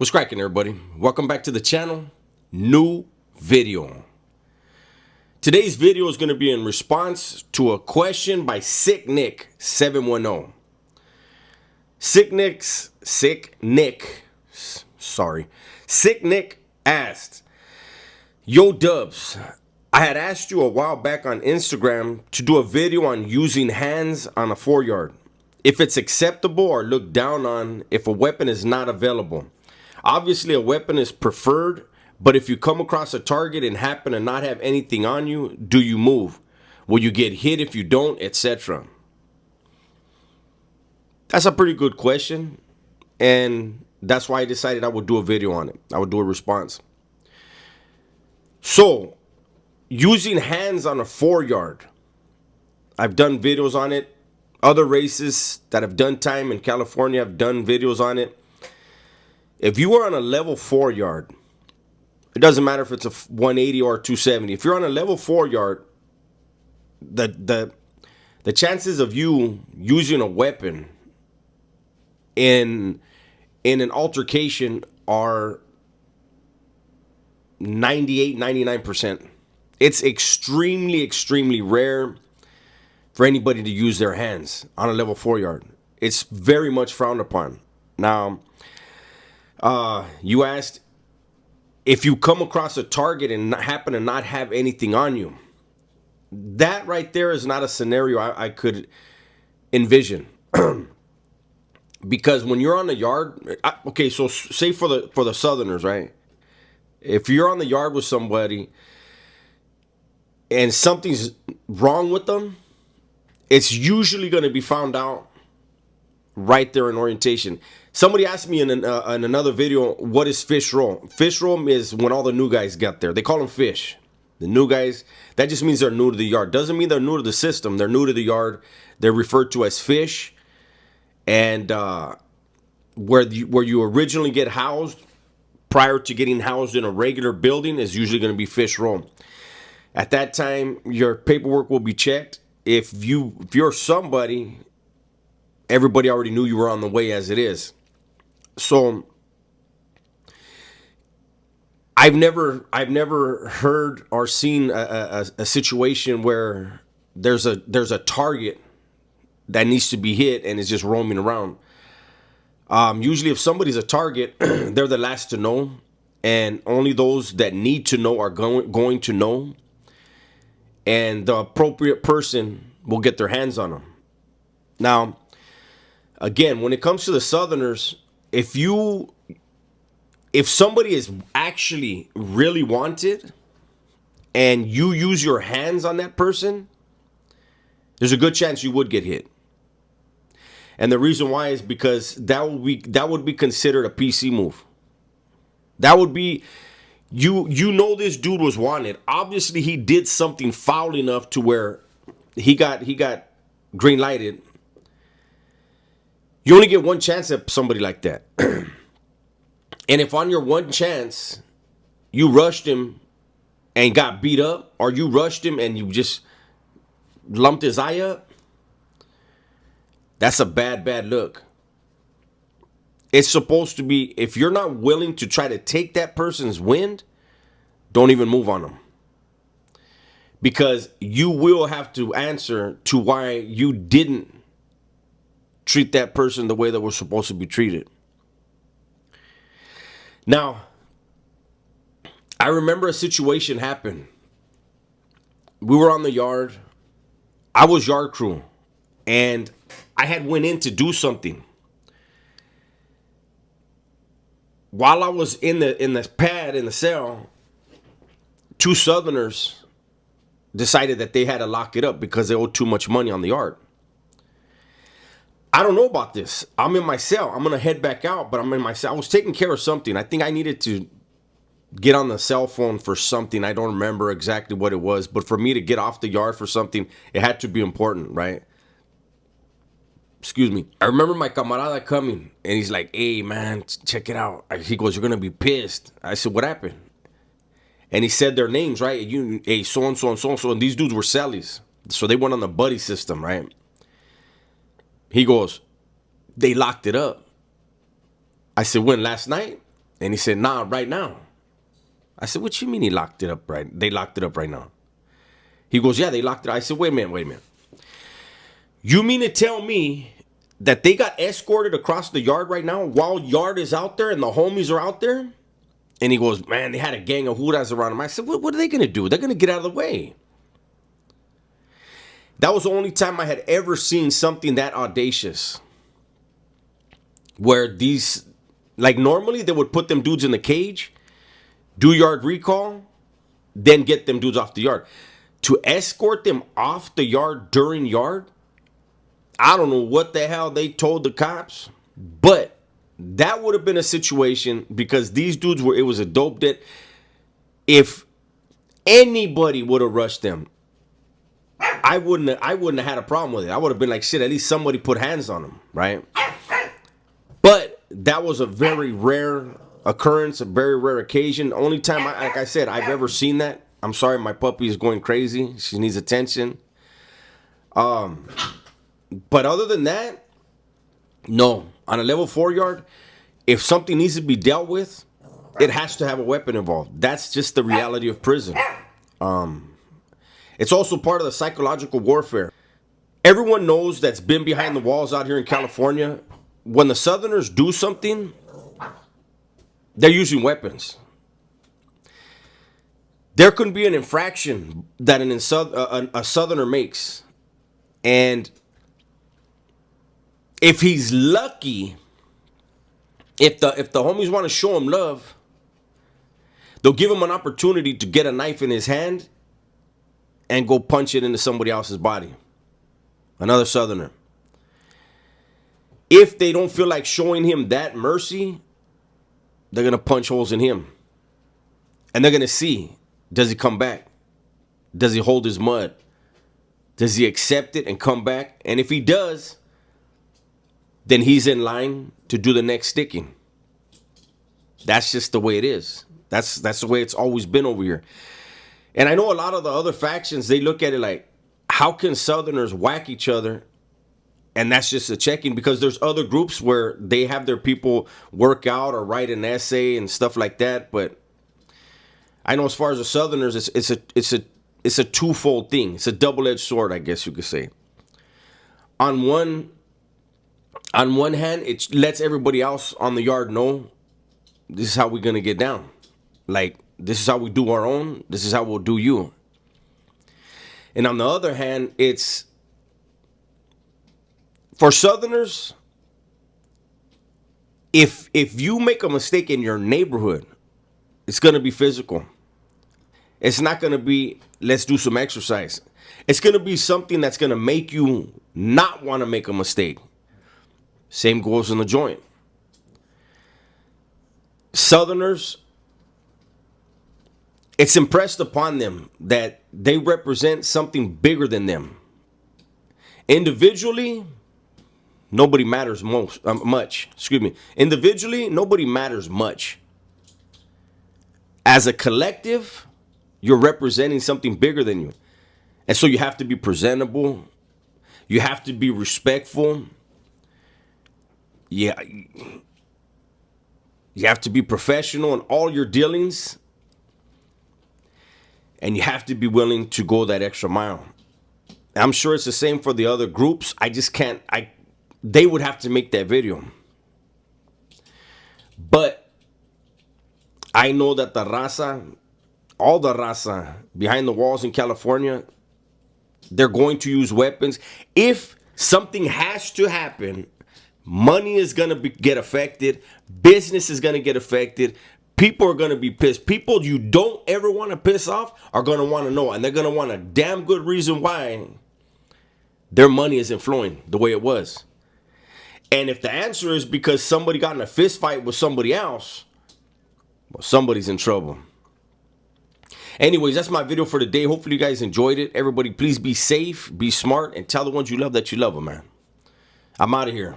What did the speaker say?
What's cracking, everybody? Welcome back to the channel. New video. Today's video is going to be in response to a question by Sick Nick 710. Sick Nick asked, "Yo Dubs, I had asked you a while back on Instagram to do a video on using hands on a 4-yard. If it's acceptable or looked down on if a weapon is not available. Obviously, a weapon is preferred, but if you come across a target and happen to not have anything on you, do you move? Will you get hit if you don't, etc.?" That's a pretty good question, and that's why I decided I would do a video on it. I would do a response. So, using hands on a 4-yard. I've done videos on it. Other races that have done time in California have done videos on it. If you are on a level 4-yard, it doesn't matter if it's a 180 or a 270. If you're on a level 4-yard, the chances of you using a weapon in an altercation are 98, 99%. It's extremely rare for anybody to use their hands on a level 4-yard. It's very much frowned upon. Now, you asked if you come across a target and happen to not have anything on you. That right there is not a scenario I could envision. Because when you're on the yard, okay, so say for the Southerners, right? If you're on the yard with somebody and something's wrong with them, it's usually going to be found out right there in orientation. Somebody asked me in another video, what is fish roll? Fish roll is when all the new guys get there. They call them fish. The new guys, that just means they're new to the yard. Doesn't mean they're new to the system. They're new to the yard. They're referred to as fish. And where you originally get housed, prior to getting housed in a regular building, is usually going to be fish roll. At that time, your paperwork will be checked. If you're somebody, everybody already knew you were on the way as it is. So I've never heard or seen a situation where there's a target that needs to be hit and is just roaming around. Usually if somebody's a target, they're the last to know, and only those that need to know are going to know, and the appropriate person will get their hands on them. Now, again, when it comes to the Southerners, if somebody is actually really wanted and you use your hands on that person, there's a good chance you would get hit. And the reason why is because that would be considered a PC move. That would be, you know, this dude was wanted. Obviously, he did something foul enough to where he got green lighted. You only get one chance at somebody like that. And if on your one chance you rushed him and got beat up, or you rushed him and you just lumped his eye up, that's a bad look. It's supposed to be, if you're not willing to try to take that person's wind, don't even move on them. Because you will have to answer to why you didn't treat that person the way that we're supposed to be treated. Now, I remember a situation happened. We were on the yard. I was yard crew, and I had went in to do something. While I was in the pad, in the cell, two Southerners decided that they had to lock it up because they owed too much money on the yard. I don't know about this. I'm in my cell. I'm going to head back out, but I'm in my cell. I was taking care of something. I think I needed to get on the cell phone for something. I don't remember exactly what it was, but for me to get off the yard for something, it had to be important, right? Excuse me. I remember my camarada coming, and he's like, "Hey, man, check it out." He goes, "You're going to be pissed." I said, "What happened?" And he said their names, right? Hey, so-and-so and so-and-so. And these dudes were cellies. So they went on the buddy system, right? He goes, "They locked it up." I said, "When? Last night?" And he said, nah, right now. I said, what you mean he locked it up right? They locked it up right now. He goes, yeah, they locked it up. I said, wait a minute. You mean to tell me that they got escorted across the yard right now while Yard is out there and the homies are out there? And he goes, man, they had a gang of Hudas around them. I said, what are they going to do? They're going to get out of the way. That was the only time I had ever seen something that audacious. Where these, like normally they would put them dudes in the cage, do yard recall, then get them dudes off the yard. To escort them off the yard during yard, I don't know what the hell they told the cops, but that would have been a situation because these dudes were, it was a dope that if anybody would have rushed them, I wouldn't have had a problem with it. I would have been like, shit, at least somebody put hands on them, right? But that was a very rare occurrence, a very rare occasion. The only time, like I said, I've ever seen that. I'm sorry, my puppy is going crazy. She needs attention. But other than that, no. On a level 4 yard, if something needs to be dealt with, it has to have a weapon involved. That's just the reality of prison. It's also part of the psychological warfare. Everyone knows that's been behind the walls out here in California. When the Southerners do something, they're using weapons. There can be an infraction that a Southerner makes. And if he's lucky, if the homies want to show him love, they'll give him an opportunity to get a knife in his hand and go punch it into somebody else's body. Another Southerner. If they don't feel like showing him that mercy, they're going to punch holes in him. And they're going to see, does he come back? Does he hold his mud? Does he accept it and come back? And if he does, then he's in line to do the next sticking. That's just the way it is. That's the way it's always been over here. And I know a lot of the other factions, they look at it like, how can Southerners whack each other? And that's just a check-in, because there's other groups where they have their people work out or write an essay and stuff like that. But I know as far as the Southerners, it's a twofold thing. It's a double-edged sword, I guess you could say. On one hand, it lets everybody else on the yard know this is how we're gonna get down. Like, this is how we do our own. This is how we'll do you. And on the other hand, it's for Southerners, if you make a mistake in your neighborhood, it's going to be physical. It's not going to be, let's do some exercise. It's going to be something that's going to make you not want to make a mistake. Same goes in the joint. Southerners, it's impressed upon them that they represent something bigger than them. Individually, nobody matters much. Excuse me. Individually, nobody matters much. As a collective, you're representing something bigger than you. And so you have to be presentable. You have to be respectful. Yeah. You have to be professional in all your dealings. And you have to be willing to go that extra mile. I'm sure it's the same for the other groups. I just can't. They would have to make that video. But I know that the raza, all the raza behind the walls in California, they're going to use weapons. If something has to happen, money is going to get affected. Business is going to get affected. People are going to be pissed. People you don't ever want to piss off are going to want to know. And they're going to want a damn good reason why their money isn't flowing the way it was. And if the answer is because somebody got in a fist fight with somebody else, well, somebody's in trouble. Anyways, that's my video for today. Hopefully you guys enjoyed it. Everybody, please be safe, be smart, and tell the ones you love that you love them, man. I'm out of here.